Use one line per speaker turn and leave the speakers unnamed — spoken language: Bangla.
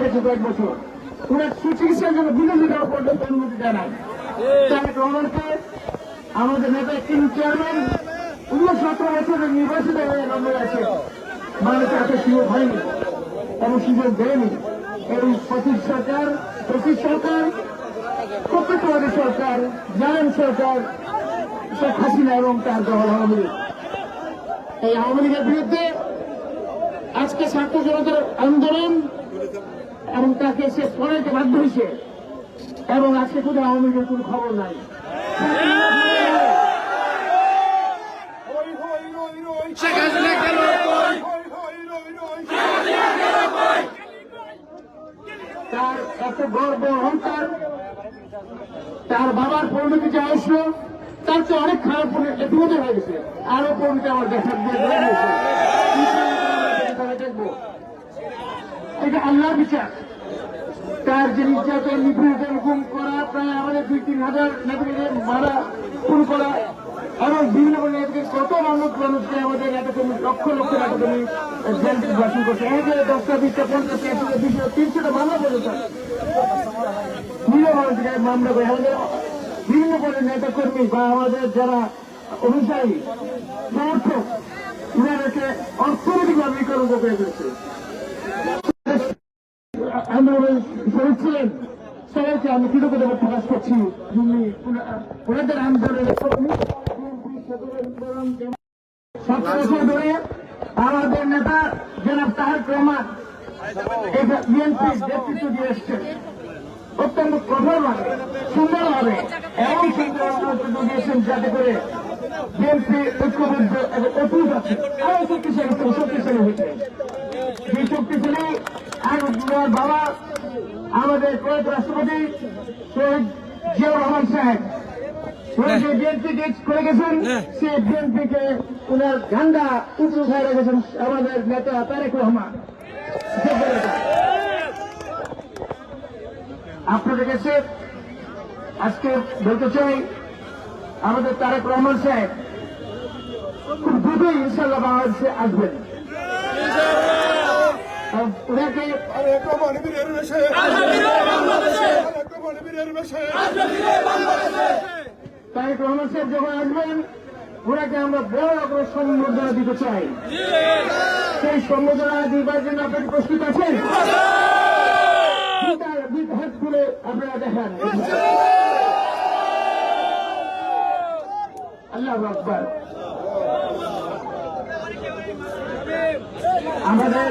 হয়েছে কয়েক বছর, ওনার সুচিকিৎসার জন্য বিরোধী দল পর্যন্ত অনুমতি জানায়। তারেক রহমানকে আমাদের নেতা তিন চেয়ারম্যান 17 বছরের নির্বাচিত হয়ে নম্বরে আছে, মানুষের এত সুযোগ হয়নি এবং সুযোগ দেয়নি। এই সচিব সরকার, কর্তৃত্ববাদী সরকার, জালেম সরকার, শেখ হাসিনা এবং তার দল আওয়ামী লীগ। এই আওয়ামী লীগের বিরুদ্ধে আজকে ছাত্র জনতার আন্দোলন এবং তাকে সে সরাইতে বাধ্য হয়েছে এবং আজকে কোথাও আওয়ামী লীগের কোন খবর নাই। তার এত গর্ব অহংকার, তার বাবার পরিণতি যা আসলো তার চেয়ে অনেক খারাপ এপিওতে হয়ে গেছে। আরো পরিণতি আমার দেখার দিয়ে দেখবো, এটা আল্লাহর বিচার। তার যে নির্যাতন, নিপীড়ন, গুম করা, প্রায় আমাদের 2-3 হাজার নেতাদের মারা, খুন করা এবং বিভিন্ন কত মানুষকে আমাদের নেতাকর্মী লক্ষ লক্ষ নেতাকর্মী জেল বাসন করছে। 10টা 20টা 50টা 200 300টা মামলা পর্যন্ত নিরবধিকে মামলা করে আমাদের বিভিন্ন পদের নেতাকর্মী বা আমাদের যারা অনুসারী সমর্থক ওনাদেরকে অর্থনৈতিকভাবে বিকল্প করে ফেলেছে। আন্দোলন শহীদ ছিলেন সবাইকে আমি কৃতজ্ঞতা প্রকাশ করছি। ওনাদের আন্দোলনের 17 বছর ধরে আমাদের নেতা জনাব তারেক রহমান বিএনপির নেতৃত্ব দিয়ে এসছেন অত্যন্ত কঠোরভাবে, সুন্দরভাবে এবং সুন্দর দিয়েছেন, যাতে করে বিএনপি ঐক্যবদ্ধ এবং অটুট আছে আরো শক্তিশালী হয়েছে। যে শক্তিশালী আর বাবা আমাদের প্রয়াত রাষ্ট্রপতি শহীদ জিয়াউর রহমান সাহেব যে বিএনপিকে করে গেছেন, সে বিএনপিকে ওনার ঝান্ডা উঁচু উঠায় রেখেছেন আমাদের নেতা তারেক রহমান। আপনাদের কাছে আজকে বলতে চাই, আমাদের তারেক রহমান সাহেব খুব দ্রুতই ইনশাল্লাহ বাংলাদেশে আসবেন। ওনাকে তারেক রহমান সাহেব যখন আসবেন, ওনাকে আমরা বড় রকমের সম্বর্ধনা দিতে চাই। সেই সম্বর্ধনা দিবার জন্য আপনার প্রস্তুত আছেন? হাত তুলে আপনারা দেখান। আল্লাহু আকবার। আমাদের